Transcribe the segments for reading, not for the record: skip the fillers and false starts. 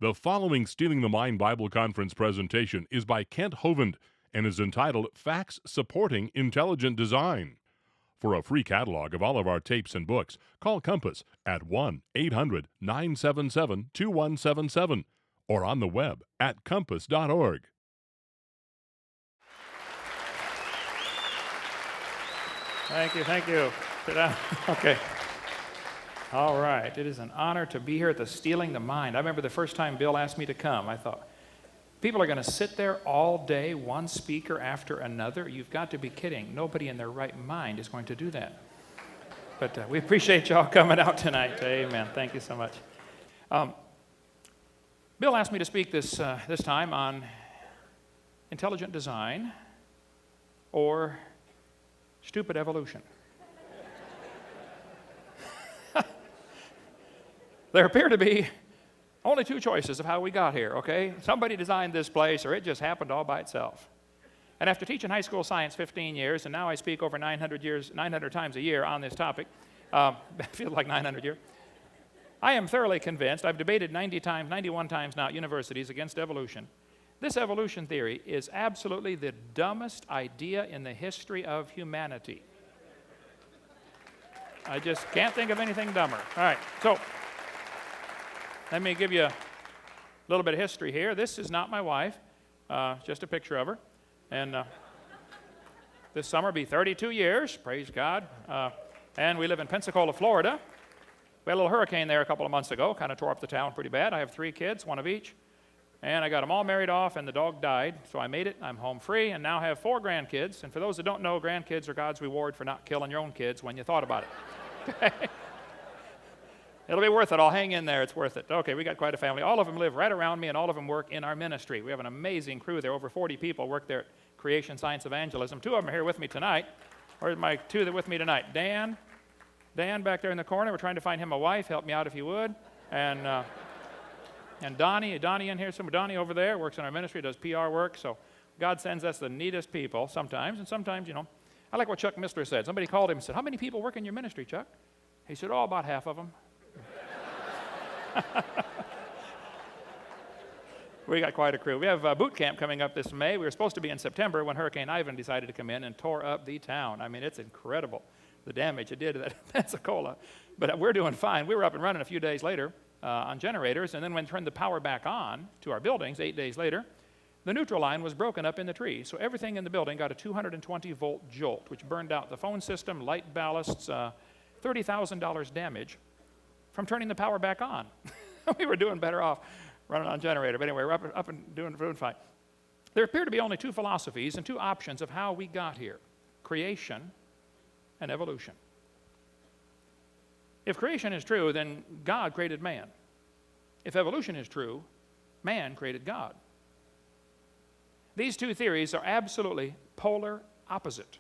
The following Stealing the Mind Bible Conference presentation is by Kent Hovind and is entitled Facts Supporting Intelligent Design. For a free catalog of all of our tapes and books, call Compass at 1-800-977-2177 or on the web at compass.org. Thank you. Sit down. Okay. All right. It is an honor to be here at the Stealing the Mind. I remember the first time Bill asked me to come, I thought, people are going to sit there all day, one speaker after another? You've got to be kidding. Nobody in their right mind is going to do that. But we appreciate y'all coming out tonight. Amen. Thank you so much. Bill asked me to speak this time on intelligent design or stupid evolution. There appear to be only two choices of how we got here, okay? Somebody designed this place, or it just happened all by itself. And after teaching high school science 15 years, and now I speak over 900 times a year on this topic, it feels like 900 years, I am thoroughly convinced, I've debated 91 times now at universities against evolution. This evolution theory is absolutely the dumbest idea in the history of humanity. I just can't think of anything dumber. All right, so let me give you a little bit of history here. This is not my wife, just a picture of her. And this summer will be 32 years, praise God. And we live in Pensacola, Florida. We had a little hurricane there a couple of months ago, kind of tore up the town pretty bad. I have 3 kids, one of each. And I got them all married off, and the dog died. So I made it. I'm home free, and now have 4 grandkids. And for those that don't know, grandkids are God's reward for not killing your own kids when you thought about it. It'll be worth it. I'll hang in there. It's worth it. Okay, we got quite a family. All of them live right around me, and all of them work in our ministry. We have an amazing crew there. Over 40 people work there at Creation Science Evangelism. 2 of them are here with me tonight. Where's my 2 that are with me tonight? Dan back there in the corner. We're trying to find him a wife. Help me out if you would. And Donnie in here somewhere. Donnie over there works in our ministry, does PR work. So God sends us the neatest people sometimes. And sometimes, you know, I like what Chuck Missler said. Somebody called him and said, "How many people work in your ministry, Chuck?" He said, "Oh, about half of them." We got quite a crew. We have boot camp coming up this May. We were supposed to be in September when Hurricane Ivan decided to come in and tore up the town. I mean, it's incredible, the damage it did to that Pensacola. But we're doing fine. We were up and running a few days later on generators, and then when we turned the power back on to our buildings 8 days later, the neutral line was broken up in the tree. So everything in the building got a 220-volt jolt, which burned out the phone system, light ballasts, $30,000 damage from turning the power back on. We were doing better off running on generator. But anyway, we're up and doing fine. There appear to be only 2 philosophies and 2 options of how we got here: creation and evolution. If creation is true, then God created man. If evolution is true, man created God. These 2 theories are absolutely polar opposite.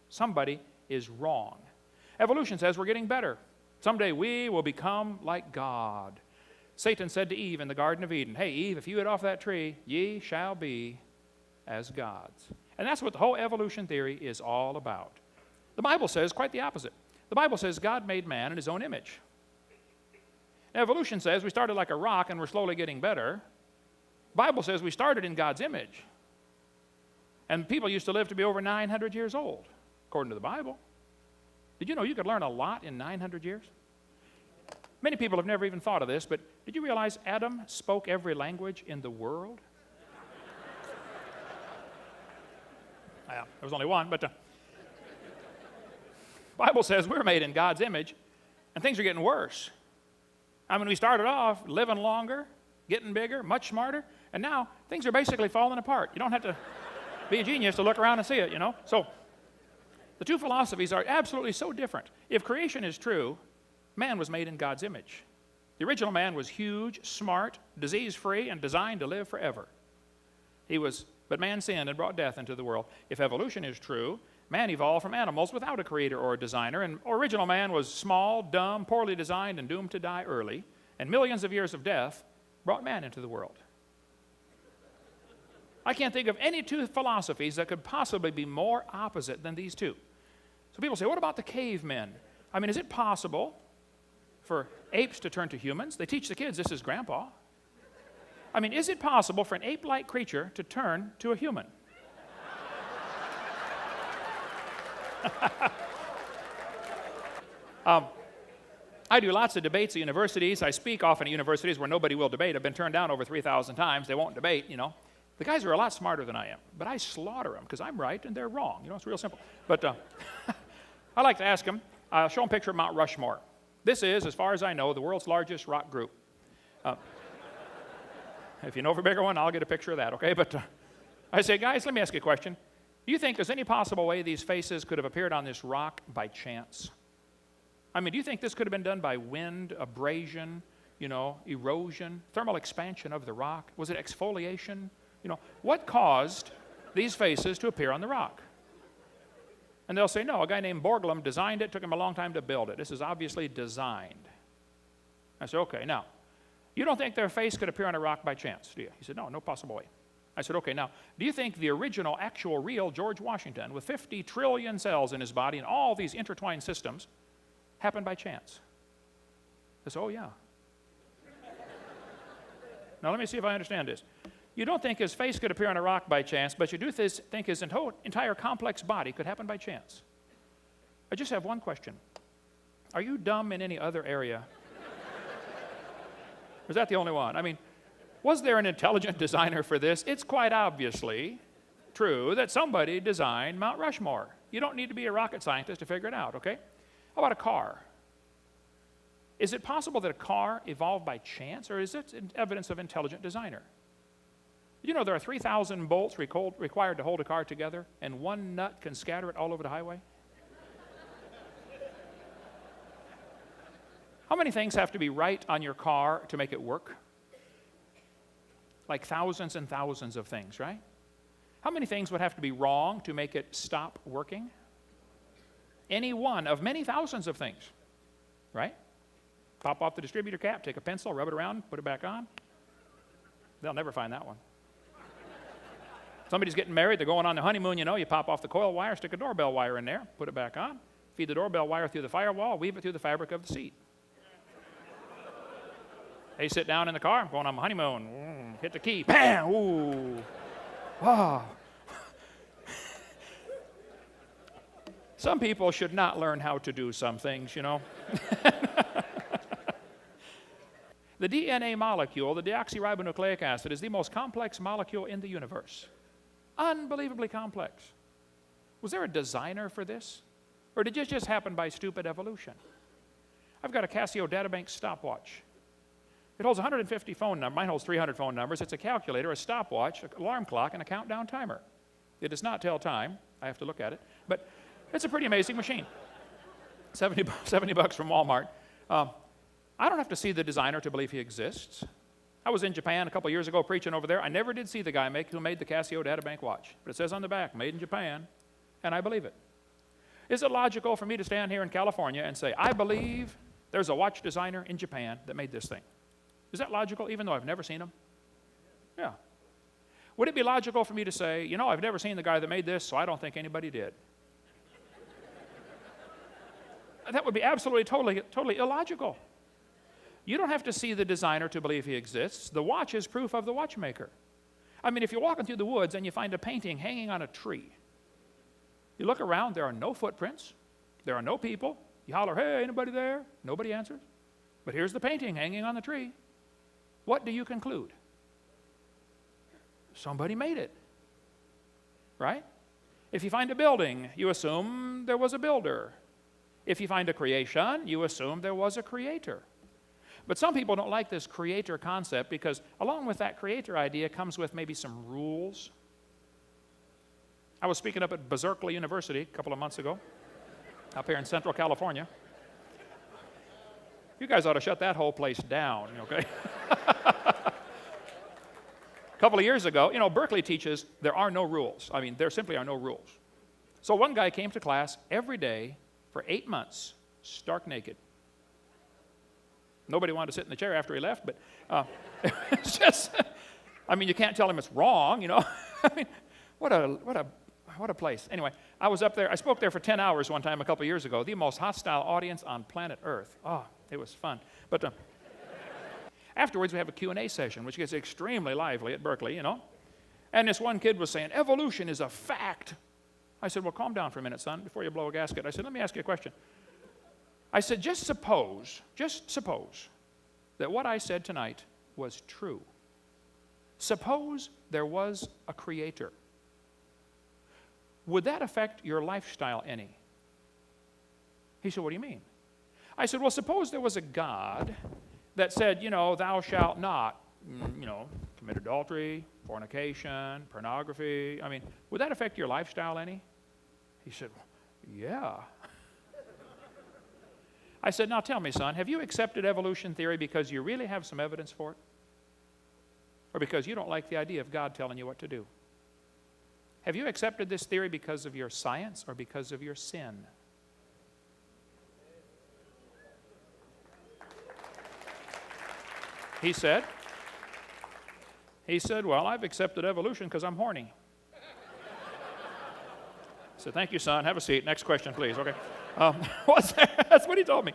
Somebody is wrong. Evolution says we're getting better. Someday we will become like God. Satan said to Eve in the Garden of Eden, "Hey, Eve, if you eat off that tree, ye shall be as gods." And that's what the whole evolution theory is all about. The Bible says quite the opposite. The Bible says God made man in his own image. Evolution says we started like a rock and we're slowly getting better. The Bible says we started in God's image. And people used to live to be over 900 years old, according to the Bible. Did you know you could learn a lot in 900 years? Many people have never even thought of this, but did you realize Adam spoke every language in the world? Well, there was only one, but the Bible says we're made in God's image, and things are getting worse. I mean, we started off living longer, getting bigger, much smarter, and now things are basically falling apart. You don't have to be a genius to look around and see it, you know? So the 2 philosophies are absolutely so different. If creation is true, man was made in God's image. The original man was huge, smart, disease-free, and designed to live forever. But man sinned and brought death into the world. If evolution is true, man evolved from animals without a creator or a designer, and original man was small, dumb, poorly designed, and doomed to die early, and millions of years of death brought man into the world. I can't think of any 2 philosophies that could possibly be more opposite than these 2. So people say, what about the cavemen? I mean, is it possible for apes to turn to humans? They teach the kids, this is grandpa. I mean, is it possible for an ape-like creature to turn to a human? I do lots of debates at universities. I speak often at universities where nobody will debate. I've been turned down over 3,000 times. They won't debate, you know. The guys are a lot smarter than I am, but I slaughter them because I'm right and they're wrong. You know, it's real simple. But I like to ask them, I'll show them a picture of Mount Rushmore. This is, as far as I know, the world's largest rock group. If you know of a bigger one, I'll get a picture of that, okay? But I say, guys, let me ask you a question. Do you think there's any possible way these faces could have appeared on this rock by chance? I mean, do you think this could have been done by wind, abrasion, you know, erosion, thermal expansion of the rock? Was it exfoliation? You know, what caused these faces to appear on the rock? And they'll say, no, a guy named Borglum designed it. Took him a long time to build it. This is obviously designed. I said, okay, now, you don't think their face could appear on a rock by chance, do you? He said, no, no possible way. I said, okay, now, do you think the original, actual, real George Washington, with 50 trillion cells in his body and all these intertwined systems, happened by chance? I said, oh, yeah. Now, let me see if I understand this. You don't think his face could appear on a rock by chance, but you do think his entire complex body could happen by chance. I just have one question. Are you dumb in any other area? Or is that the only one? I mean, was there an intelligent designer for this? It's quite obviously true that somebody designed Mount Rushmore. You don't need to be a rocket scientist to figure it out, okay? How about a car? Is it possible that a car evolved by chance, or is it evidence of intelligent designer? You know there are 3,000 bolts required to hold a car together, and one nut can scatter it all over the highway? How many things have to be right on your car to make it work? Like thousands and thousands of things, right? How many things would have to be wrong to make it stop working? Any one of many thousands of things, right? Pop off the distributor cap, take a pencil, rub it around, put it back on. They'll never find that one. Somebody's getting married, they're going on their honeymoon, you know, you pop off the coil wire, stick a doorbell wire in there, put it back on, feed the doorbell wire through the firewall, weave it through the fabric of the seat. They sit down in the car, I'm going on my honeymoon, hit the key, bam, ooh, wow. Some people should not learn how to do some things, you know. The DNA molecule, the deoxyribonucleic acid, is the most complex molecule in the universe. Unbelievably complex. Was there a designer for this? Or did it just happen by stupid evolution? I've got a Casio databank stopwatch. It holds 150 phone numbers. Mine holds 300 phone numbers. It's a calculator, a stopwatch, an alarm clock, and a countdown timer. It does not tell time. I have to look at it. But it's a pretty amazing machine. 70 bucks from Walmart. I don't have to see the designer to believe he exists. I was in Japan a couple years ago preaching over there. I never did see the guy who made the Casio databank watch. But it says on the back, made in Japan, and I believe it. Is it logical for me to stand here in California and say, I believe there's a watch designer in Japan that made this thing? Is that logical, even though I've never seen him? Yeah. Would it be logical for me to say, you know, I've never seen the guy that made this, so I don't think anybody did? That would be absolutely, totally illogical. You don't have to see the designer to believe he exists. The watch is proof of the watchmaker. I mean, if you're walking through the woods and you find a painting hanging on a tree, you look around, there are no footprints, there are no people. You holler, hey, anybody there? Nobody answers. But here's the painting hanging on the tree. What do you conclude? Somebody made it, right? If you find a building, you assume there was a builder. If you find a creation, you assume there was a creator. But some people don't like this creator concept because along with that creator idea comes with maybe some rules. I was speaking up at Berkeley University a couple of months ago, up here in Central California. You guys ought to shut that whole place down, okay? A couple of years ago, you know, Berkeley teaches there are no rules. I mean, there simply are no rules. So one guy came to class every day for 8 months, stark naked. Nobody wanted to sit in the chair after he left, but it's just, I mean, you can't tell him it's wrong, you know. I mean, what a place. Anyway, I was up there, I spoke there for 10 hours one time a couple years ago, the most hostile audience on planet Earth. Oh, it was fun. But Afterwards, we have a Q&A session, which gets extremely lively at Berkeley, And this one kid was saying, evolution is a fact. I said, well, calm down for a minute, son, before you blow a gasket. I said, let me ask you a question. I said, just suppose that what I said tonight was true. Suppose there was a creator. Would that affect your lifestyle any? He said, what do you mean? I said, well, suppose there was a God that said, thou shalt not, commit adultery, fornication, pornography. Would that affect your lifestyle any? He said, yeah. I said, now tell me, son, have you accepted evolution theory because you really have some evidence for it? Or because you don't like the idea of God telling you what to do? Have you accepted this theory because of your science or because of your sin? He said, well, I've accepted evolution because I'm horny. I said, thank you, son. Have a seat. Next question, please. Okay. That's what he told me.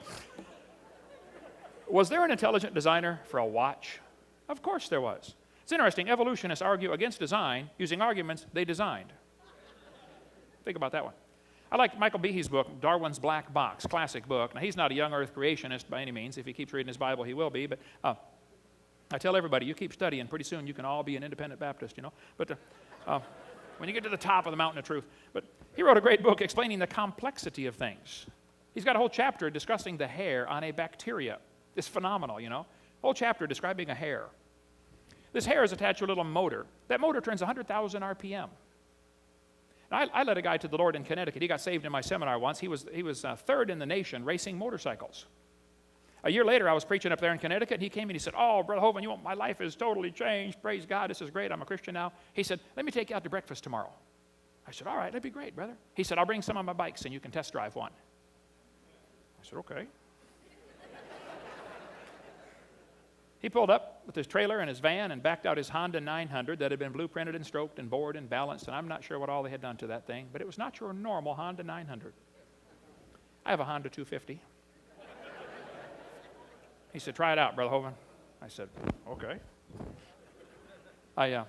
Was there an intelligent designer for a watch? Of course there was. It's interesting. Evolutionists argue against design using arguments they designed. Think about that one. I like Michael Behe's book, Darwin's Black Box, classic book. Now, he's not a young earth creationist by any means. If he keeps reading his Bible, he will be. But I tell everybody, you keep studying, pretty soon you can all be an independent Baptist, But when you get to the top of the mountain of truth. But he wrote a great book explaining the complexity of things. He's got a whole chapter discussing the hair on a bacteria. It's phenomenal, Whole chapter describing a hair. This hair is attached to a little motor. That motor turns 100,000 RPM. Now, I led a guy to the Lord in Connecticut. He got saved in my seminar once. He was third in the nation racing motorcycles. A year later, I was preaching up there in Connecticut, and he came and he said, oh, Brother Hovind, my life has totally changed. Praise God, this is great. I'm a Christian now. He said, let me take you out to breakfast tomorrow. I said, all right, that'd be great, brother. He said, I'll bring some of my bikes, and you can test drive one. I said, okay. He pulled up with his trailer and his van and backed out his Honda 900 that had been blueprinted and stroked and bored and balanced, and I'm not sure what all they had done to that thing, but it was not your normal Honda 900. I have a Honda 250. He said, try it out, Brother Hovind. I said, okay. I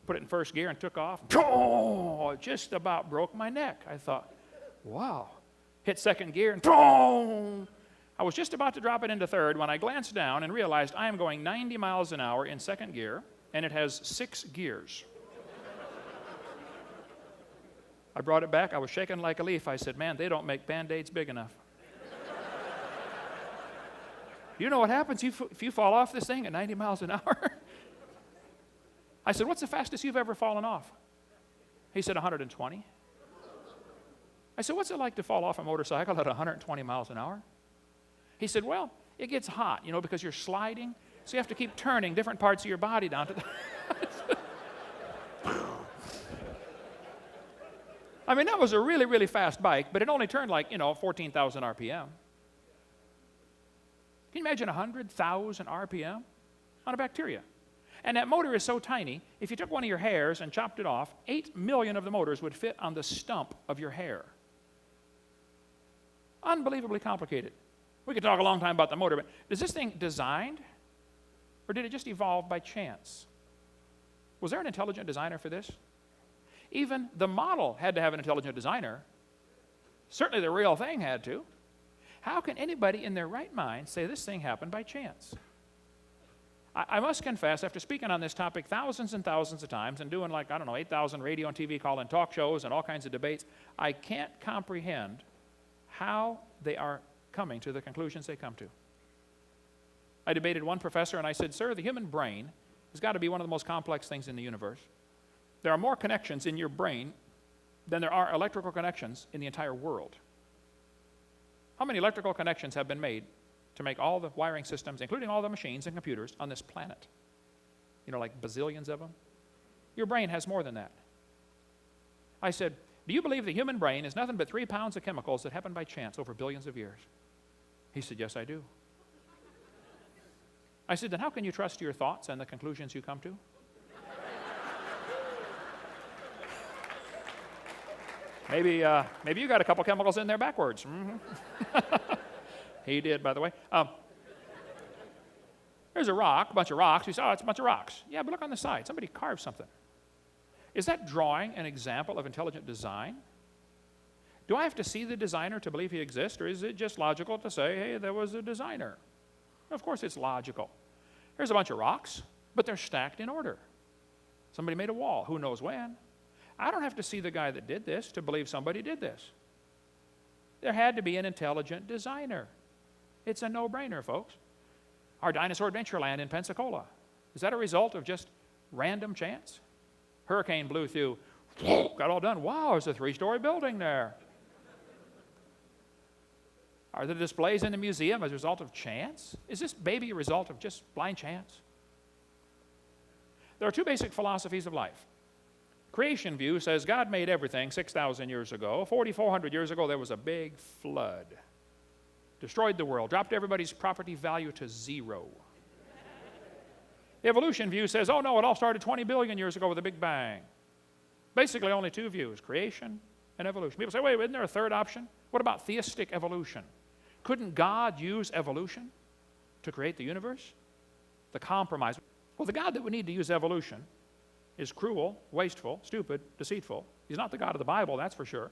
put it in first gear and took off. Oh, it just about broke my neck. I thought, wow. Hit second gear and boom. I was just about to drop it into third when I glanced down and realized I am going 90 miles an hour in second gear, and it has 6 gears. I brought it back. I was shaking like a leaf. I said, man, they don't make Band-Aids big enough. You know what happens if you fall off this thing at 90 miles an hour? I said, what's the fastest you've ever fallen off? He said, 120. I said, what's it like to fall off a motorcycle at 120 miles an hour? He said, well, it gets hot, because you're sliding, so you have to keep turning different parts of your body down to the... that was a really, really fast bike, but it only turned like, 14,000 RPM. Can you imagine 100,000 RPM on a bacteria? And that motor is so tiny, if you took one of your hairs and chopped it off, 8 million of the motors would fit on the stump of your hair. Unbelievably complicated. We could talk a long time about the motor, but is this thing designed, or did it just evolve by chance? Was there an intelligent designer for this? Even the model had to have an intelligent designer. Certainly the real thing had to. How can anybody in their right mind say this thing happened by chance? I must confess, after speaking on this topic thousands and thousands of times and doing 8,000 radio and TV call-in talk shows and all kinds of debates, I can't comprehend how they are coming to the conclusions they come to. I debated one professor and I said, sir, the human brain has got to be one of the most complex things in the universe. There are more connections in your brain than there are electrical connections in the entire world. How many electrical connections have been made to make all the wiring systems, including all the machines and computers on this planet? Like bazillions of them? Your brain has more than that. I said, do you believe the human brain is nothing but 3 pounds of chemicals that happen by chance over billions of years? He said, yes, I do. I said, then how can you trust your thoughts and the conclusions you come to? Maybe you got a couple chemicals in there backwards. Mm-hmm. He did, by the way. There's a rock, a bunch of rocks. You say, oh, it's a bunch of rocks. Yeah, but look on the side. Somebody carved something. Is that drawing an example of intelligent design? Do I have to see the designer to believe he exists, or is it just logical to say, hey, there was a designer? Of course it's logical. There's a bunch of rocks, but they're stacked in order. Somebody made a wall. Who knows when? I don't have to see the guy that did this to believe somebody did this. There had to be an intelligent designer. It's a no-brainer, folks. Our dinosaur Adventureland in Pensacola, is that a result of just random chance? Hurricane blew through, got all done. Wow, there's a 3-story building there. Are the displays in the museum as a result of chance? Is this baby a result of just blind chance? There are 2 basic philosophies of life. Creation view says God made everything 6,000 years ago. 4,400 years ago, there was a big flood. Destroyed the world, dropped everybody's property value to 0. The evolution view says, oh no, it all started 20 billion years ago with a big bang. Basically only 2 views, creation and evolution. People say, wait, isn't there a third option? What about theistic evolution? Couldn't God use evolution to create the universe? The compromise. Well, the God that would need to use evolution is cruel, wasteful, stupid, deceitful. He's not the God of the Bible, that's for sure.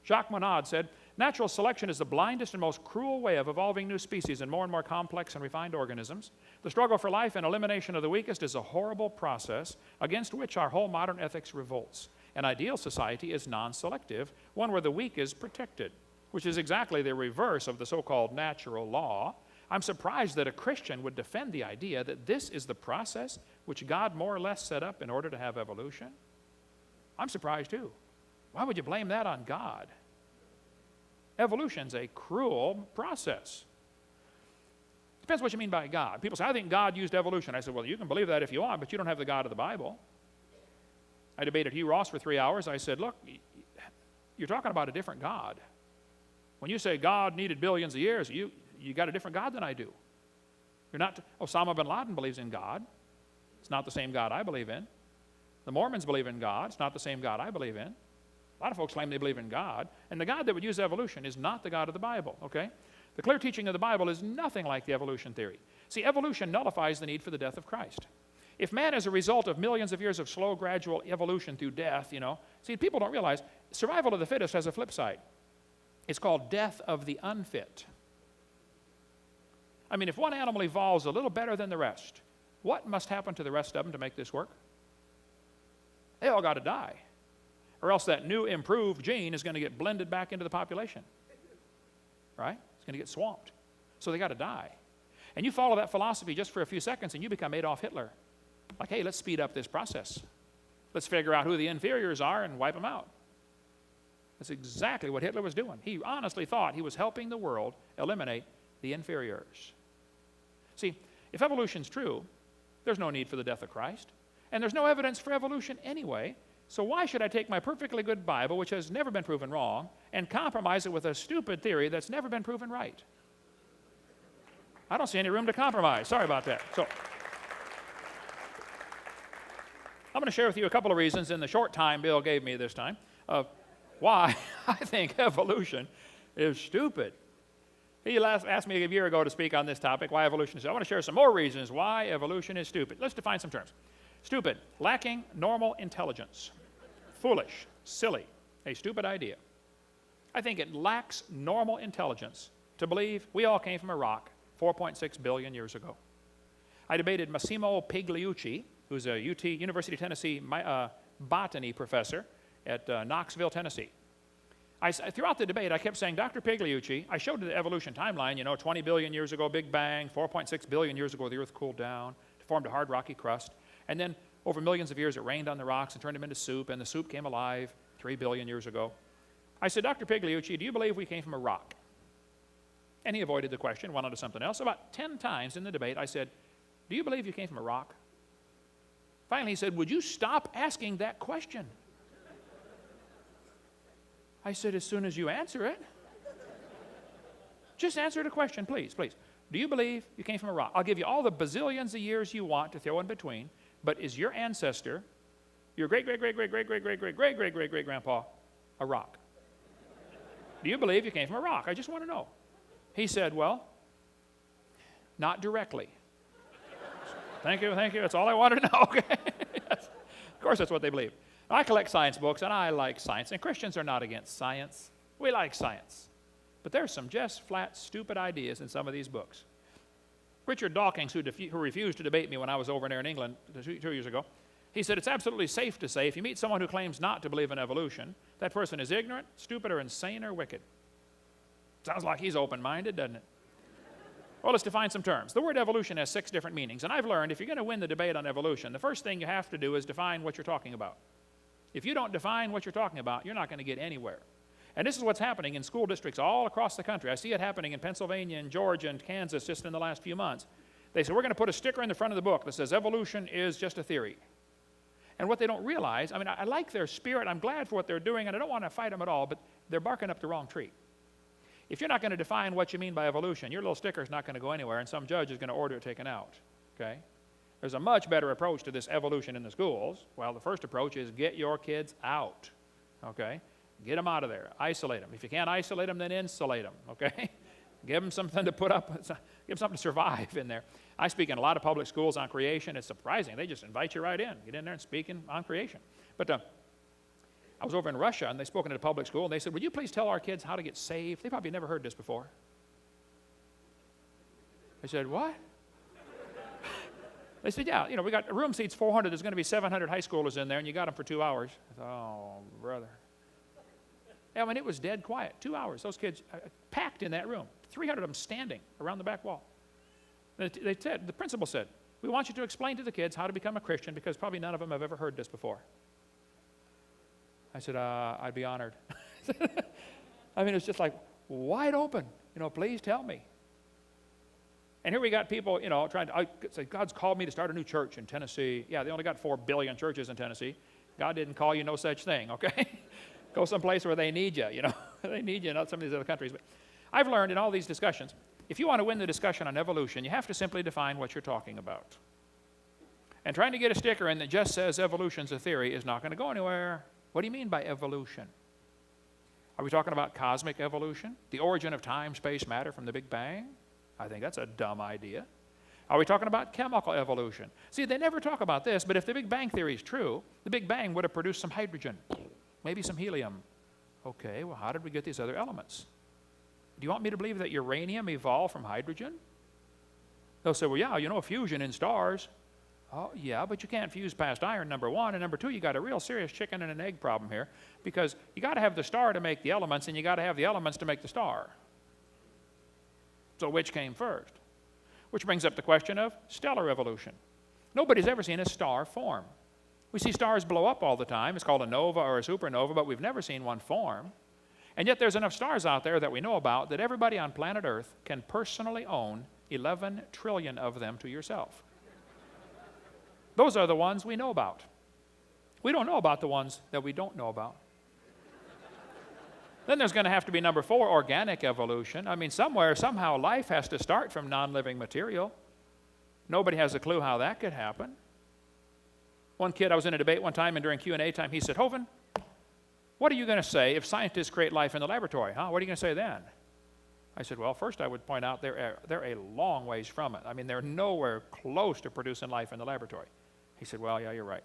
Jacques Monod said, natural selection is the blindest and most cruel way of evolving new species in more and more complex and refined organisms. The struggle for life and elimination of the weakest is a horrible process against which our whole modern ethics revolts. An ideal society is non-selective, one where the weak is protected, which is exactly the reverse of the so-called natural law. I'm surprised that a Christian would defend the idea that this is the process which God more or less set up in order to have evolution. I'm surprised too. Why would you blame that on God? Evolution's a cruel process. Depends what you mean by God. People say, I think God used evolution. I said, well, you can believe that if you want, but you don't have the God of the Bible. I debated Hugh Ross for 3 hours. I said, look, you're talking about a different God. When you say God needed billions of years, you got a different God than I do. You're not, Osama bin Laden believes in God. It's not the same God I believe in. The Mormons believe in God. It's not the same God I believe in. A lot of folks claim they believe in God, and the God that would use evolution is not the God of the Bible, okay? The clear teaching of the Bible is nothing like the evolution theory. See, evolution nullifies the need for the death of Christ. If man is a result of millions of years of slow, gradual evolution through death, see, people don't realize survival of the fittest has a flip side. It's called death of the unfit. I mean, if one animal evolves a little better than the rest, what must happen to the rest of them to make this work? They all got to die. Or else that new improved gene is going to get blended back into the population. Right? It's going to get swamped. So they got to die. And you follow that philosophy just for a few seconds and you become Adolf Hitler. Like, hey, let's speed up this process. Let's figure out who the inferiors are and wipe them out. That's exactly what Hitler was doing. He honestly thought he was helping the world eliminate the inferiors. See, if evolution's true, there's no need for the death of Christ. And there's no evidence for evolution anyway. So why should I take my perfectly good Bible, which has never been proven wrong, and compromise it with a stupid theory that's never been proven right? I don't see any room to compromise. Sorry about that. So I'm going to share with you a couple of reasons in the short time Bill gave me this time of why I think evolution is stupid. He asked me a year ago to speak on this topic, why evolution is stupid. I want to share some more reasons why evolution is stupid. Let's define some terms. Stupid, lacking normal intelligence. Foolish, silly, a stupid idea. I think it lacks normal intelligence to believe we all came from a rock 4.6 billion years ago. I debated Massimo Pigliucci, who's a University of Tennessee botany professor at Knoxville, Tennessee. Throughout the debate, I kept saying, Dr. Pigliucci, I showed the evolution timeline, 20 billion years ago, Big Bang, 4.6 billion years ago, the Earth cooled down, formed a hard rocky crust, and then over millions of years, it rained on the rocks and turned them into soup, and the soup came alive 3 billion years ago. I said, Dr. Pigliucci, do you believe we came from a rock? And he avoided the question, went on to something else. About 10 times in the debate, I said, do you believe you came from a rock? Finally, he said, would you stop asking that question? I said, as soon as you answer it. Just answer the question, please, please. Do you believe you came from a rock? I'll give you all the bazillions of years you want to throw in between, but is your ancestor, your great-great-great-great-great-great-great-great-great-great-grandpa, a rock? Do you believe you came from a rock? I just want to know. He said, well, not directly. Thank you, thank you. That's all I wanted to know. Okay. Yes. Of course, that's what they believe. I collect science books, and I like science. And Christians are not against science. We like science. But there's some just flat, stupid ideas in some of these books. Richard Dawkins, who refused to debate me when I was over there in England 2 years ago, he said it's absolutely safe to say if you meet someone who claims not to believe in evolution, that person is ignorant, stupid, or insane, or wicked. Sounds like he's open-minded, doesn't it? Well, let's define some terms. The word evolution has 6 different meanings, and I've learned if you're going to win the debate on evolution, the first thing you have to do is define what you're talking about. If you don't define what you're talking about, you're not going to get anywhere. And this is what's happening in school districts all across the country. I see it happening in Pennsylvania and Georgia and Kansas just in the last few months. They say, we're going to put a sticker in the front of the book that says evolution is just a theory. And what they don't realize, I mean, I like their spirit. I'm glad for what they're doing, and I don't want to fight them at all, but they're barking up the wrong tree. If you're not going to define what you mean by evolution, your little sticker is not going to go anywhere, and some judge is going to order it taken out, okay? There's a much better approach to this evolution in the schools. Well, the first approach is get your kids out, okay? Get them out of there. Isolate them. If you can't isolate them, then insulate them, okay? Give them something to put up, give them something to survive in there. I speak in a lot of public schools on creation. It's surprising. They just invite you right in. Get in there and speak on creation. But I was over in Russia, and they spoke in a public school, and they said, would you please tell our kids how to get saved? They probably never heard this before. I said, what? They said, yeah, we got a room seats 400. There's going to be 700 high schoolers in there, and you got them for 2 hours. I thought, oh, brother. Yeah, I mean, it was dead quiet. 2 hours. Those kids packed in that room. 300 of them standing around the back wall. They said, the principal said, we want you to explain to the kids how to become a Christian because probably none of them have ever heard this before. I said, I'd be honored. I mean, it's just like wide open. Please tell me. And here we got people, trying to say, God's called me to start a new church in Tennessee. Yeah, they only got 4 billion churches in Tennessee. God didn't call you no such thing, okay? Go someplace where they need you, They need you, not some of these other countries. But I've learned in all these discussions, if you want to win the discussion on evolution, you have to simply define what you're talking about. And trying to get a sticker in that just says evolution's a theory is not going to go anywhere. What do you mean by evolution? Are we talking about cosmic evolution? The origin of time, space, matter from the Big Bang? I think that's a dumb idea. Are we talking about chemical evolution? See, they never talk about this, but if the Big Bang theory is true, the Big Bang would have produced some hydrogen, maybe some helium. Okay, well, how did we get these other elements? Do you want me to believe that uranium evolved from hydrogen? They'll say, well, yeah, fusion in stars. Oh, yeah, but you can't fuse past iron, number one. And number two, you got a real serious chicken and an egg problem here because you got to have the star to make the elements and you got to have the elements to make the star. So which came first? Which brings up the question of stellar evolution. Nobody's ever seen a star form. We see stars blow up all the time. It's called a nova or a supernova, but we've never seen one form. And yet there's enough stars out there that we know about that everybody on planet Earth can personally own 11 trillion of them to yourself. Those are the ones we know about. We don't know about the ones that we don't know about. Then there's going to have to be number 4, organic evolution. I mean, somewhere, somehow, life has to start from non-living material. Nobody has a clue how that could happen. One kid, I was in a debate one time, and during Q&A time, he said, Hovind, what are you going to say if scientists create life in the laboratory? What are you going to say then? I said, well, first I would point out they're a long ways from it. I mean, they're nowhere close to producing life in the laboratory. He said, well, yeah, you're right.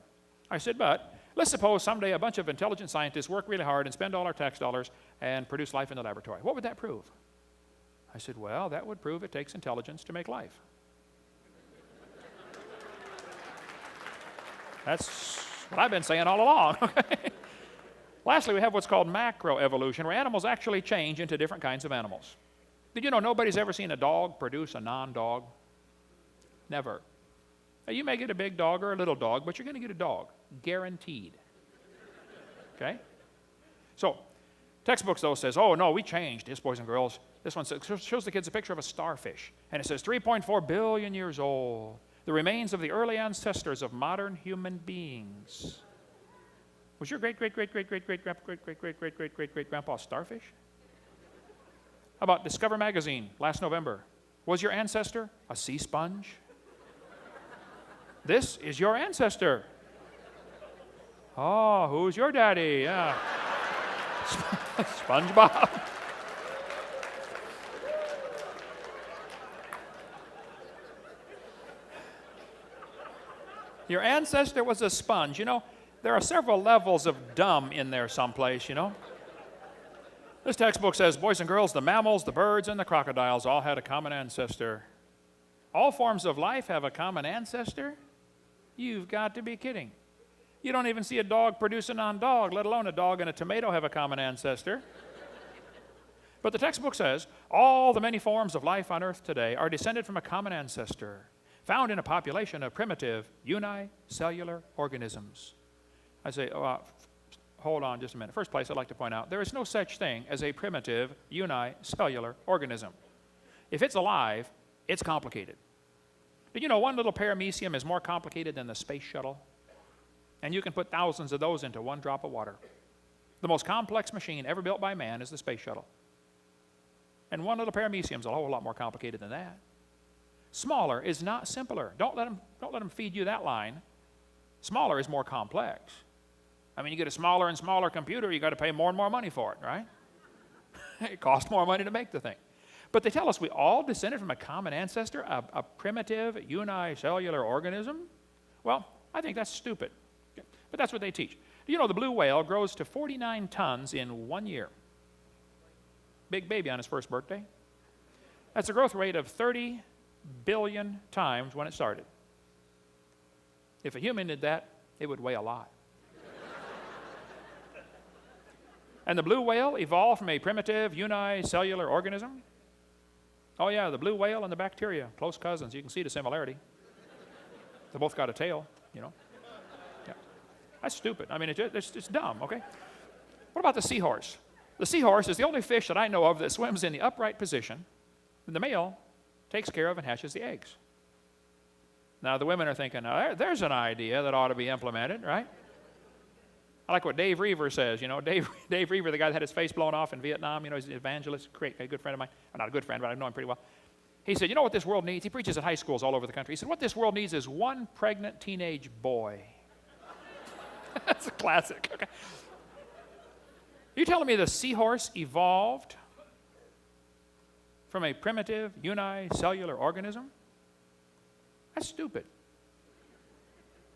I said, but let's suppose someday a bunch of intelligent scientists work really hard and spend all our tax dollars and produce life in the laboratory. What would that prove? I said, well, that would prove it takes intelligence to make life. That's what I've been saying all along. Lastly, we have what's called macroevolution, where animals actually change into different kinds of animals. Did you know nobody's ever seen a dog produce a non-dog? Never. Now, you may get a big dog or a little dog, but you're going to get a dog, guaranteed. Okay? So, textbooks, though, says, oh, no, we changed this, boys and girls. This one shows the kids a picture of a starfish, and it says 3.4 billion years old, the remains of the early ancestors of modern human beings. Was your great-great-great-great-great-great-great-great-great-great-great-grandpa starfish? How about Discover Magazine last November? Was your ancestor a sea sponge? This is your ancestor. Oh, who's your daddy? Yeah. SpongeBob. Your ancestor was a sponge. You know, there are several levels of dumb in there someplace, you know. This textbook says, boys and girls, the mammals, the birds, and the crocodiles all had a common ancestor. All forms of life have a common ancestor? You've got to be kidding. You don't even see a dog producing on dog, let alone a dog and a tomato have a common ancestor. But the textbook says, all the many forms of life on earth today are descended from a common ancestor, found in a population of primitive unicellular organisms. I say, hold on just a minute. First place, I'd like to point out, there is no such thing as a primitive unicellular organism. If it's alive, it's complicated. Did you know one little paramecium is more complicated than the space shuttle? And you can put thousands of those into one drop of water. The most complex machine ever built by man is the space shuttle. And one little paramecium is a whole lot more complicated than that. Smaller is not simpler. Don't let them feed you that line. Smaller is more complex. I mean, you get a smaller and smaller computer, you got to pay more and more money for it, right? It costs more money to make the thing. But they tell us we all descended from a common ancestor, a primitive unicellular organism. Well, I think that's stupid. But that's what they teach. Do you know the blue whale grows to 49 tons in 1 year? Big baby on his first birthday. That's a growth rate of 30 billion times when it started. If a human did that, it would weigh a lot. And the blue whale evolved from a primitive unicellular organism. Oh yeah, the blue whale and the bacteria, close cousins. You can see the similarity. They both got a tail, you know. Yeah. That's stupid. I mean, it's dumb, okay? What about the seahorse? The seahorse is the only fish that I know of that swims in the upright position. And the male takes care of and hatches the eggs. Now, the women are thinking, there's an idea that ought to be implemented, right? I like what Dave Reaver says. You know, Dave Reaver, the guy that had his face blown off in Vietnam, you know, he's an evangelist, a good friend of mine. Well, not a good friend, but I know him pretty well. He said, you know what this world needs? He preaches at high schools all over the country. He said, what this world needs is one pregnant teenage boy. That's a classic. Okay. You telling me the seahorse evolved from a primitive unicellular organism? That's stupid.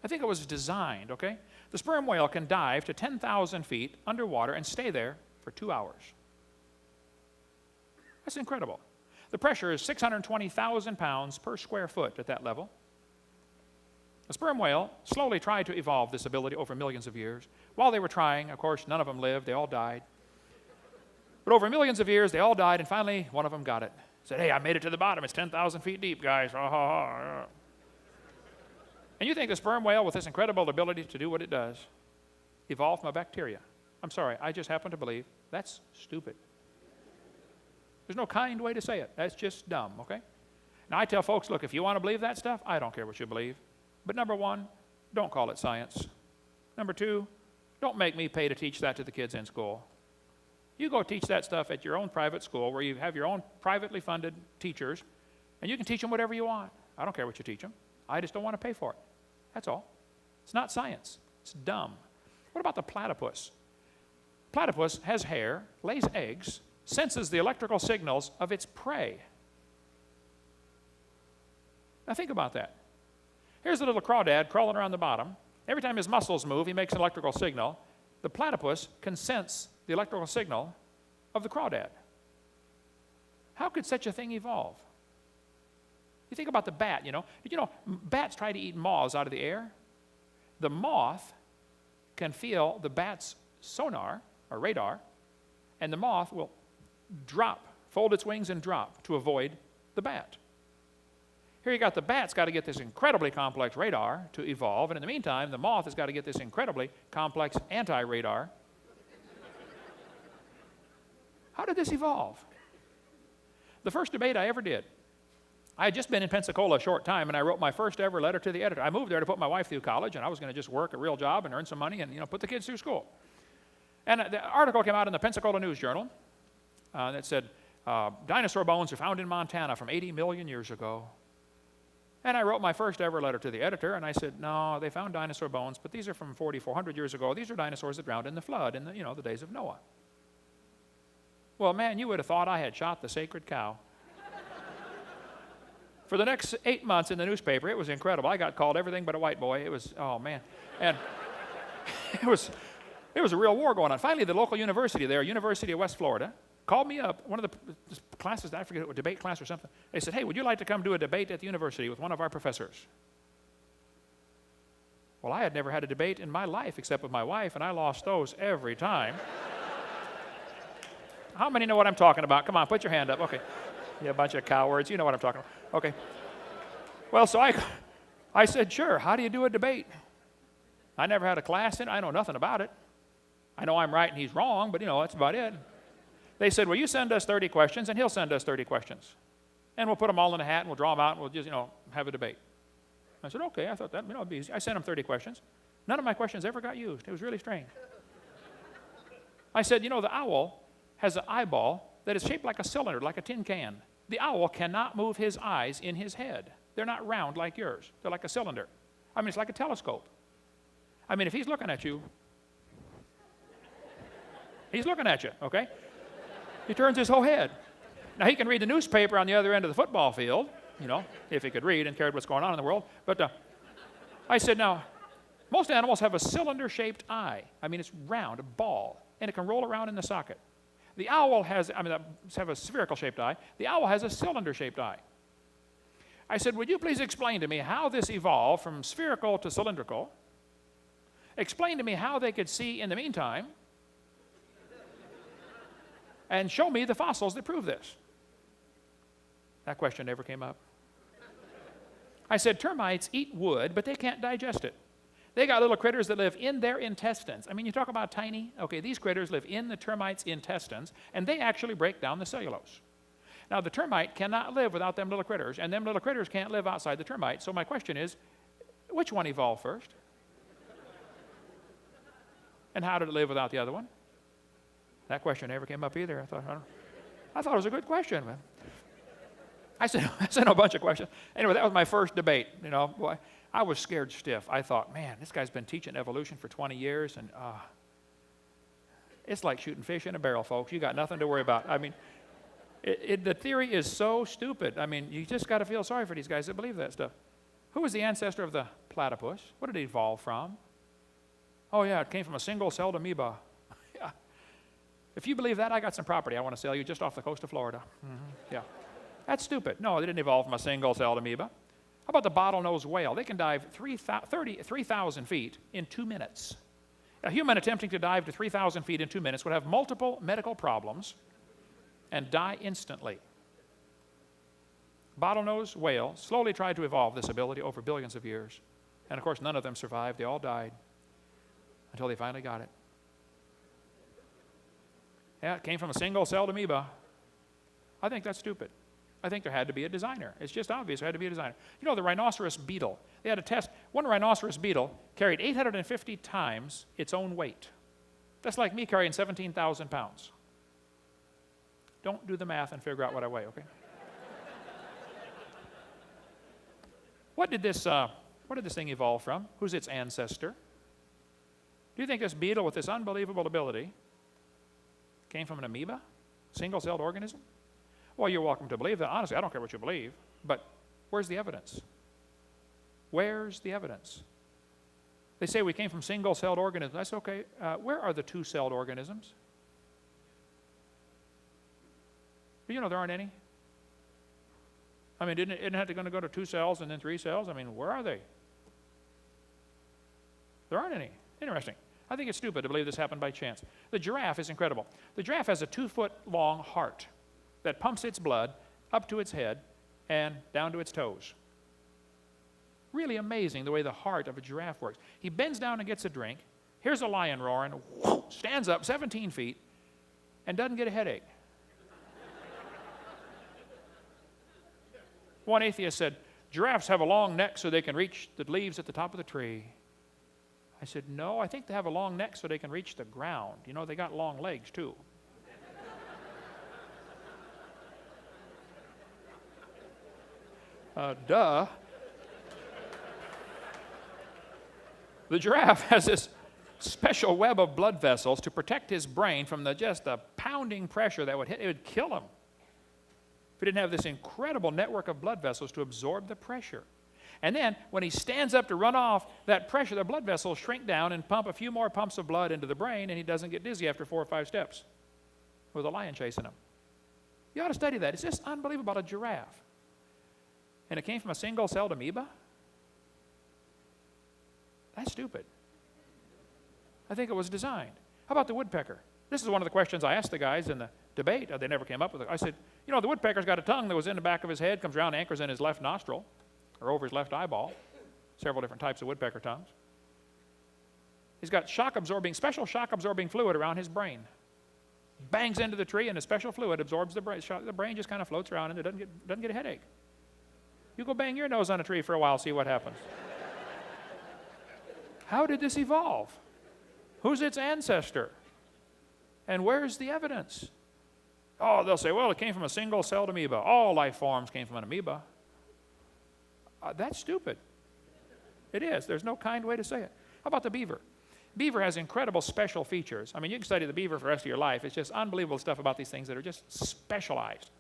I think it was designed, okay? The sperm whale can dive to 10,000 feet underwater and stay there for 2 hours. That's incredible. The pressure is 620,000 pounds per square foot at that level. The sperm whale slowly tried to evolve this ability over millions of years. While they were trying, of course, none of them lived. They all died. But over millions of years, they all died, and finally, one of them got it. Said, hey, I made it to the bottom. It's 10,000 feet deep, guys. And you think the sperm whale, with this incredible ability to do what it does, evolved from a bacteria? I'm sorry, I just happen to believe that's stupid. There's no kind way to say it. That's just dumb, okay? Now, I tell folks, look, if you want to believe that stuff, I don't care what you believe. But number one, don't call it science. Number two, don't make me pay to teach that to the kids in school. You go teach that stuff at your own private school where you have your own privately funded teachers, and you can teach them whatever you want. I don't care what you teach them. I just don't want to pay for it. That's all. It's not science. It's dumb. What about the platypus? Platypus has hair, lays eggs, senses the electrical signals of its prey. Now think about that. Here's a little crawdad crawling around the bottom. Every time his muscles move, he makes an electrical signal. The platypus can sense the electrical signal of the crawdad. How could such a thing evolve? You think about the bat, you know. Did you know bats try to eat moths out of the air? The moth can feel the bat's sonar, or radar, and the moth will drop, fold its wings and drop to avoid the bat. Here you got the bat's got to get this incredibly complex radar to evolve, and in the meantime, the moth has got to get this incredibly complex anti-radar. How did this evolve? The first debate I ever did, I had just been in Pensacola a short time, and I wrote my first ever letter to the editor. I moved there to put my wife through college, and I was going to just work a real job and earn some money and, you know, put the kids through school. And the article came out in the Pensacola News Journal that said, dinosaur bones are found in Montana from 80 million years ago. And I wrote my first ever letter to the editor, and I said, no, they found dinosaur bones, but these are from 4,400 years ago. These are dinosaurs that drowned in the flood in the, you know, the days of Noah. Well, man, you would have thought I had shot the sacred cow. For the next 8 months in the newspaper, it was incredible. I got called everything but a white boy. It was, oh man. And it was a real war going on. Finally, the local university there, University of West Florida, called me up. One of the classes, I forget, a debate class or something. They said, hey, would you like to come do a debate at the university with one of our professors? Well, I had never had a debate in my life except with my wife, and I lost those every time. How many know what I'm talking about? Come on, put your hand up. Okay. You a bunch of cowards. You know what I'm talking about. Okay. Well, so I said, sure, how do you do a debate? I never had a class in it. I know nothing about it. I know I'm right and he's wrong, but, that's about it. They said, well, you send us 30 questions, and he'll send us 30 questions. And we'll put them all in a hat, and we'll draw them out, and we'll just, have a debate. I said, okay. I thought that, it'd be easy. I sent him 30 questions. None of my questions ever got used. It was really strange. I said, the owl has an eyeball that is shaped like a cylinder, like a tin can. The owl cannot move his eyes in his head. They're not round like yours. They're like a cylinder. It's like a telescope. If he's looking at you, he's looking at you, okay? He turns his whole head. Now, he can read the newspaper on the other end of the football field, if he could read and cared what's going on in the world. But I said, now, most animals have a cylinder-shaped eye. It's round, a ball, and it can roll around in the socket. The owl has a spherical-shaped eye. The owl has a cylinder-shaped eye. I said, would you please explain to me how this evolved from spherical to cylindrical? Explain to me how they could see in the meantime, and show me the fossils that prove this. That question never came up. I said, termites eat wood, but they can't digest it. They got little critters that live in their intestines. You talk about tiny. Okay, these critters live in the termites' intestines, and they actually break down the cellulose. Now, the termite cannot live without them little critters, and them little critters can't live outside the termite. So my question is, which one evolved first? And how did it live without the other one? That question never came up either. I thought it was a good question, man. I sent a bunch of questions. Anyway, that was my first debate. Boy, I was scared stiff. I thought, man, this guy's been teaching evolution for 20 years, and it's like shooting fish in a barrel, folks. You got nothing to worry about. The theory is so stupid. You just got to feel sorry for these guys that believe that stuff. Who was the ancestor of the platypus? What did it evolve from? Oh, yeah, it came from a single-celled amoeba. Yeah. If you believe that, I got some property I want to sell you just off the coast of Florida. Yeah. That's stupid. No, they didn't evolve from a single-celled amoeba. How about the bottlenose whale? They can dive 3,000 feet in 2 minutes. A human attempting to dive to 3,000 feet in 2 minutes would have multiple medical problems and die instantly. Bottlenose whale slowly tried to evolve this ability over billions of years. And, of course, none of them survived. They all died until they finally got it. Yeah, it came from a single-celled amoeba. I think that's stupid. I think there had to be a designer. It's just obvious there had to be a designer. The rhinoceros beetle. They had a test. One rhinoceros beetle carried 850 times its own weight. That's like me carrying 17,000 pounds. Don't do the math and figure out what I weigh, okay? What did this thing evolve from? Who's its ancestor? Do you think this beetle with this unbelievable ability came from an amoeba? Single-celled organism? Well, you're welcome to believe that. Honestly, I don't care what you believe, but where's the evidence? Where's the evidence? They say we came from single-celled organisms. That's okay. Where are the two-celled organisms? There aren't any. Isn't it going to go to 2 cells and then 3 cells? Where are they? There aren't any. Interesting. I think it's stupid to believe this happened by chance. The giraffe is incredible. The giraffe has a 2-foot-long heart that pumps its blood up to its head and down to its toes. Really amazing the way the heart of a giraffe works. He bends down and gets a drink. Here's a lion roaring, stands up 17 feet, and doesn't get a headache. One atheist said, giraffes have a long neck so they can reach the leaves at the top of the tree. I said, no, I think they have a long neck so they can reach the ground. They got long legs, too. Duh. The giraffe has this special web of blood vessels to protect his brain from just the pounding pressure that would hit. It would kill him. if he didn't have this incredible network of blood vessels to absorb the pressure. And then when he stands up to run off, that pressure, the blood vessels shrink down and pump a few more pumps of blood into the brain, and he doesn't get dizzy after 4 or 5 steps with a lion chasing him. You ought to study that. It's just unbelievable about a giraffe. And it came from a single-celled amoeba? That's stupid. I think it was designed. How about the woodpecker? This is one of the questions I asked the guys in the debate. They never came up with it. I said, you know, the woodpecker's got a tongue that was in the back of his head, comes around, anchors in his left nostril, or over his left eyeball. Several different types of woodpecker tongues. He's got special shock-absorbing fluid around his brain. Bangs into the tree, and a special fluid absorbs the brain. The brain just kind of floats around, and it doesn't get a headache. You go bang your nose on a tree for a while, see what happens. How did this evolve? Who's its ancestor? And where's the evidence? Oh, they'll say, well, it came from a single-celled amoeba. All life forms came from an amoeba. That's stupid. It is. There's no kind way to say it. How about the beaver? Beaver has incredible special features. I mean, you can study the beaver for the rest of your life. It's just unbelievable stuff about these things that are just specialized.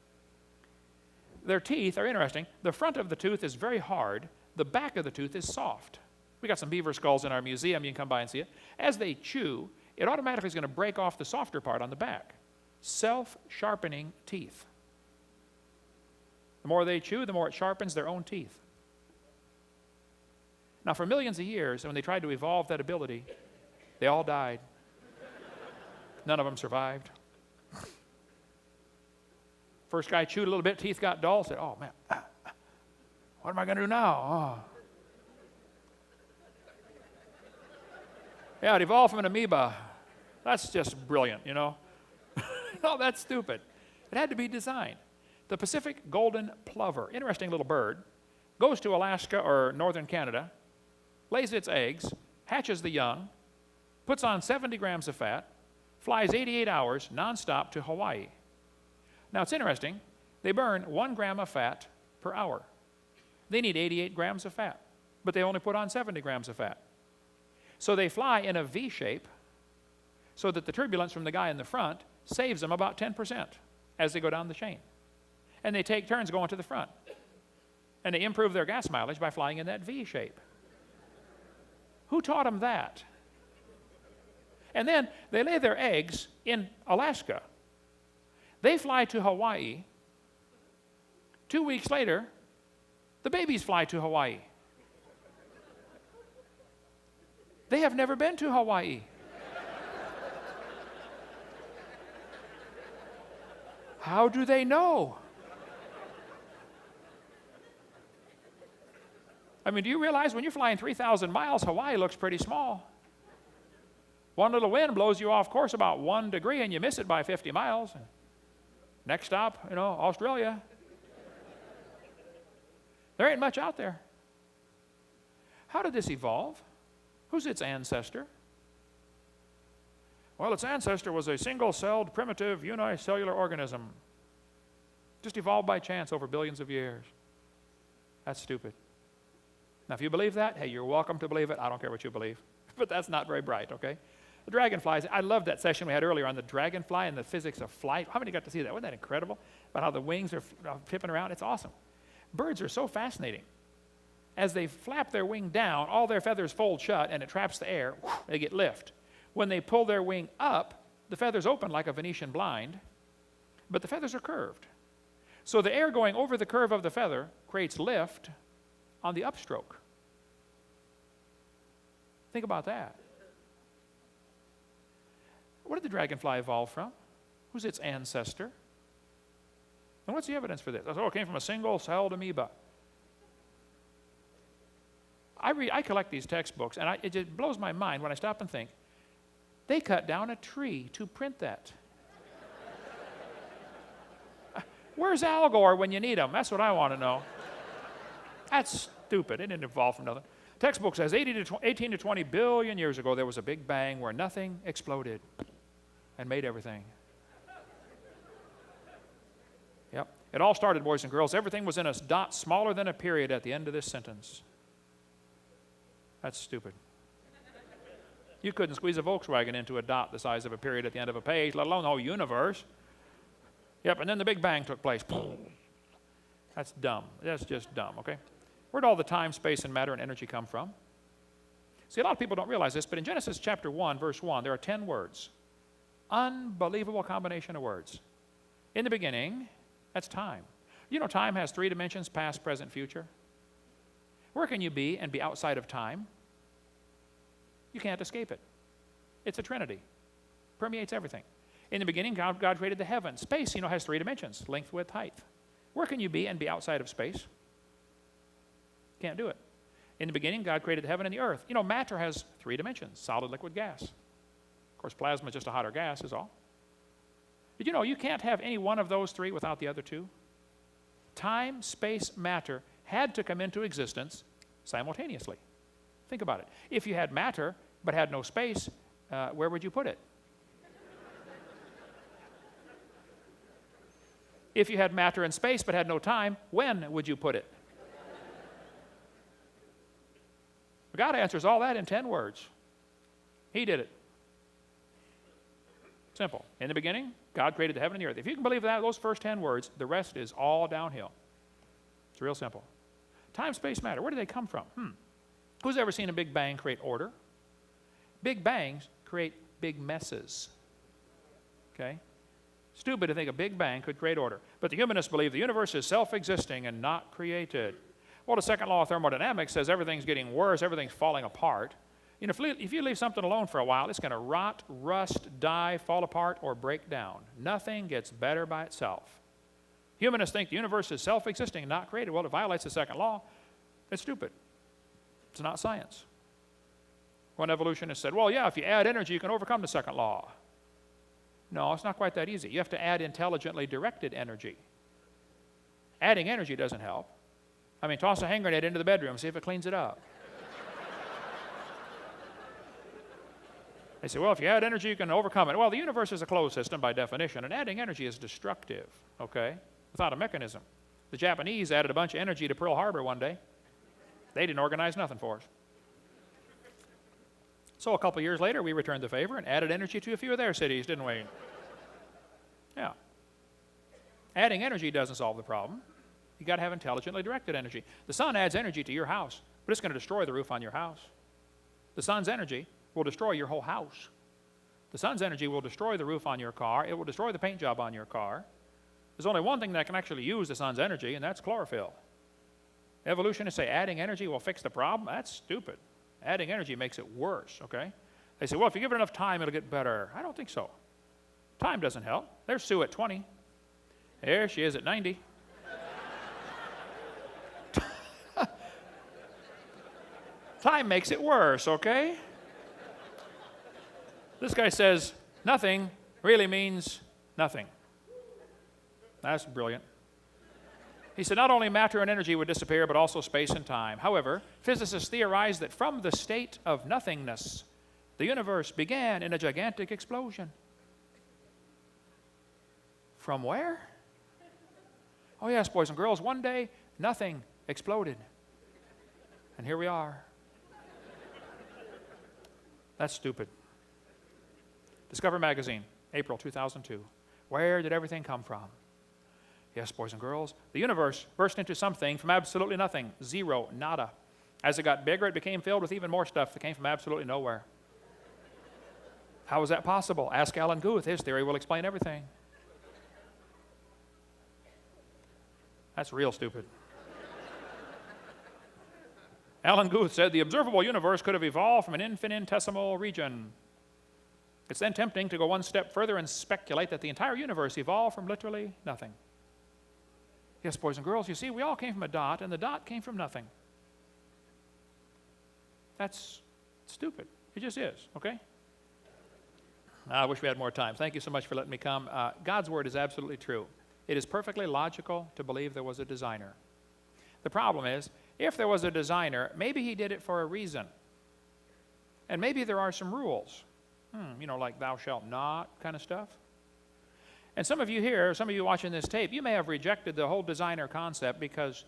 Their teeth are interesting. The front of the tooth is very hard. The back of the tooth is soft. We got some beaver skulls in our museum. You can come by and see it. As they chew, it automatically is going to break off the softer part on the back. Self-sharpening teeth. The more they chew, the more it sharpens their own teeth. Now, for millions of years, when they tried to evolve that ability, they all died. None of them survived. First guy chewed a little bit, teeth got dull, said, oh, man, what am I going to do now? Oh. Yeah, it evolved from an amoeba. That's just brilliant, you know. No, that's stupid. It had to be designed. The Pacific golden plover, interesting little bird, goes to Alaska or northern Canada, lays its eggs, hatches the young, puts on 70 grams of fat, flies 88 hours nonstop to Hawaii. Now, it's interesting. They burn 1 gram of fat per hour. They need 88 grams of fat, but they only put on 70 grams of fat. So they fly in a V shape so that the turbulence from the guy in the front saves them about 10% as they go down the chain. And they take turns going to the front. And they improve their gas mileage by flying in that V shape. Who taught them that? And then they lay their eggs in Alaska. They fly to Hawaii. 2 weeks later, the babies fly to Hawaii. They have never been to Hawaii. How do they know? I mean, do you realize when you're flying 3,000 miles, Hawaii looks pretty small. One little wind blows you off course about 1 degree and you miss it by 50 miles. Next stop, you know, Australia. There ain't much out there. How did this evolve? Who's its ancestor? Well, its ancestor was a single-celled, primitive, unicellular organism. Just evolved by chance over billions of years. That's stupid. Now, if you believe that, hey, you're welcome to believe it. I don't care what you believe. But that's not very bright, okay? The dragonflies, I loved that session we had earlier on the dragonfly and the physics of flight. How many got to see that? Wasn't that incredible? About how the wings are tipping around. It's awesome. Birds are so fascinating. As they flap their wing down, all their feathers fold shut and it traps the air. They get lift. When they pull their wing up, the feathers open like a Venetian blind, but the feathers are curved. So the air going over the curve of the feather creates lift on the upstroke. Think about that. What did the dragonfly evolve from? Who's its ancestor? And what's the evidence for this? Oh, it came from a single-celled amoeba. I collect these textbooks, and it just blows my mind when I stop and think, they cut down a tree to print that. Where's Al Gore when you need him? That's what I want to know. That's stupid. It didn't evolve from nothing. Textbook says 18 to 20 billion years ago, there was a big bang where nothing exploded and made everything. Yep. It all started, boys and girls. Everything was in a dot smaller than a period at the end of this sentence. That's stupid. You couldn't squeeze a Volkswagen into a dot the size of a period at the end of a page, let alone the whole universe. Yep, and then the Big Bang took place. That's dumb. That's just dumb, okay? Where'd all the time, space, and matter and energy come from? See, a lot of people don't realize this, but in Genesis chapter 1, verse 1, there are 10 words. Unbelievable combination of words. In the beginning, that's time. You know time has 3 dimensions, past, present, future. Where can you be and be outside of time? You can't escape it. It's a trinity. Permeates everything. In the beginning, God created the heavens. Space, has 3 dimensions, length, width, height. Where can you be and be outside of space? Can't do it. In the beginning, God created the heaven and the earth. Matter has 3 dimensions, solid, liquid, gas. Of course, plasma is just a hotter gas is all. Did you know you can't have any one of those 3 without the other 2? Time, space, matter had to come into existence simultaneously. Think about it. If you had matter but had no space, where would you put it? If you had matter and space but had no time, when would you put it? God answers all that in 10 words. He did it. Simple. In the beginning, God created the heaven and the earth. If you can believe that, those first 10 words, the rest is all downhill. It's real simple. Time, space, matter. Where do they come from? Who's ever seen a big bang create order? Big bangs create big messes. Okay? Stupid to think a big bang could create order. But the humanists believe the universe is self-existing and not created. Well, the second law of thermodynamics says everything's getting worse, everything's falling apart. If you leave something alone for a while, it's going to rot, rust, die, fall apart, or break down. Nothing gets better by itself. Humanists think the universe is self-existing and not created. Well, it violates the second law. It's stupid. It's not science. One evolutionist said, well, yeah, if you add energy, you can overcome the second law. No, it's not quite that easy. You have to add intelligently directed energy. Adding energy doesn't help. Toss a hand grenade into the bedroom, see if it cleans it up. They say, well, if you add energy, you can overcome it. Well, the universe is a closed system by definition, and adding energy is destructive, okay, without a mechanism. The Japanese added a bunch of energy to Pearl Harbor one day. They didn't organize nothing for us. So a couple years later, we returned the favor and added energy to a few of their cities, didn't we? Yeah. Adding energy doesn't solve the problem. You've got to have intelligently directed energy. The sun adds energy to your house, but it's going to destroy the roof on your house. The sun's energy will destroy your whole house. The sun's energy will destroy the roof on your car. It will destroy the paint job on your car. There's only one thing that can actually use the sun's energy, and that's chlorophyll. Evolutionists say adding energy will fix the problem. That's stupid. Adding energy makes it worse, okay? They say, well, if you give it enough time, it'll get better. I don't think so. Time doesn't help. There's Sue at 20. There she is at 90. Time makes it worse, okay? This guy says nothing really means nothing. That's brilliant. He said not only matter and energy would disappear, but also space and time. However, physicists theorize that from the state of nothingness, the universe began in a gigantic explosion. From where? Oh yes, boys and girls, one day, nothing exploded. And here we are. That's stupid. Discover Magazine, April 2002. Where did everything come from? Yes, boys and girls, the universe burst into something from absolutely nothing, zero, nada. As it got bigger, it became filled with even more stuff that came from absolutely nowhere. How is that possible? Ask Alan Guth. His theory will explain everything. That's real stupid. Alan Guth said the observable universe could have evolved from an infinitesimal region. It's then tempting to go one step further and speculate that the entire universe evolved from literally nothing. Yes, boys and girls, you see, we all came from a dot, and the dot came from nothing. That's stupid. It just is, okay? I wish we had more time. Thank you so much for letting me come. God's word is absolutely true. It is perfectly logical to believe there was a designer. The problem is, if there was a designer, maybe he did it for a reason. And maybe there are some rules. Like thou shalt not kind of stuff. And some of you here, some of you watching this tape, you may have rejected the whole designer concept because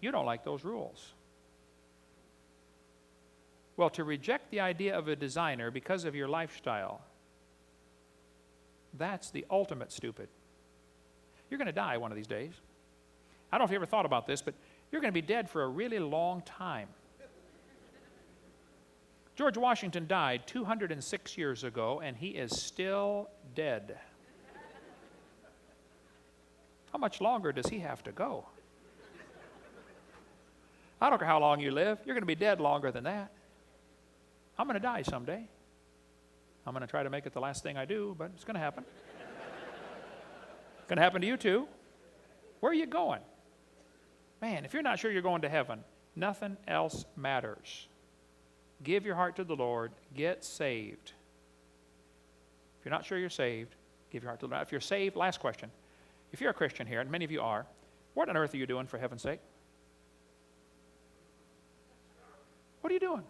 you don't like those rules. Well, to reject the idea of a designer because of your lifestyle, that's the ultimate stupid. You're going to die one of these days. I don't know if you ever thought about this, but you're going to be dead for a really long time. George Washington died 206 years ago, and he is still dead. How much longer does he have to go? I don't care how long you live. You're going to be dead longer than that. I'm going to die someday. I'm going to try to make it the last thing I do, but it's going to happen. It's going to happen to you too. Where are you going? Man, if you're not sure you're going to heaven, nothing else matters. Give your heart to the Lord. Get saved. If you're not sure you're saved, give your heart to the Lord. If you're saved, last question. If you're a Christian here, and many of you are, what on earth are you doing for heaven's sake? What are you doing?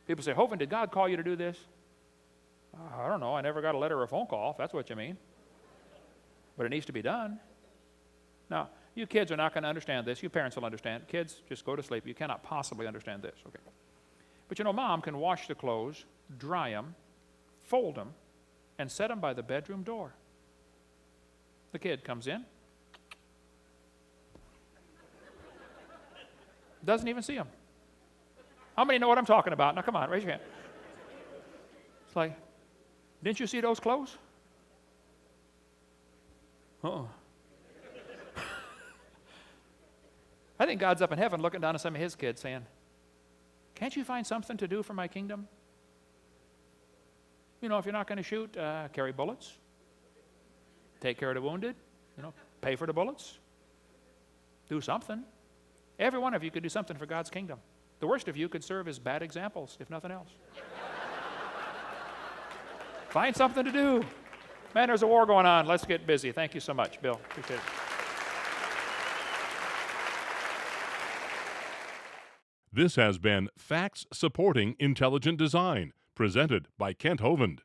People say, Hovind, did God call you to do this? I don't know. I never got a letter or a phone call, if that's what you mean. But it needs to be done. Now, you kids are not going to understand this. You parents will understand. Kids, just go to sleep. You cannot possibly understand this. Okay. But you know, Mom can wash the clothes, dry them, fold them, and set them by the bedroom door. The kid comes in, doesn't even see them. How many know what I'm talking about? Now, come on, raise your hand. It's like, didn't you see those clothes? Uh-uh. I think God's up in heaven looking down at some of his kids saying, can't you find something to do for my kingdom? You know, if you're not going to shoot, carry bullets. Take care of the wounded. You know, pay for the bullets. Do something. Every one of you could do something for God's kingdom. The worst of you could serve as bad examples, if nothing else. Find something to do. Man, there's a war going on. Let's get busy. Thank you so much, Bill. Appreciate it. This has been Facts Supporting Intelligent Design, presented by Kent Hovind.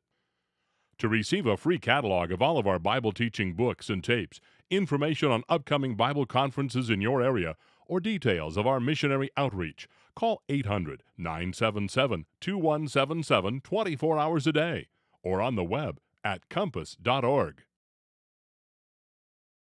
To receive a free catalog of all of our Bible teaching books and tapes, information on upcoming Bible conferences in your area, or details of our missionary outreach, call 800-977-2177 24 hours a day, or on the web at compass.org.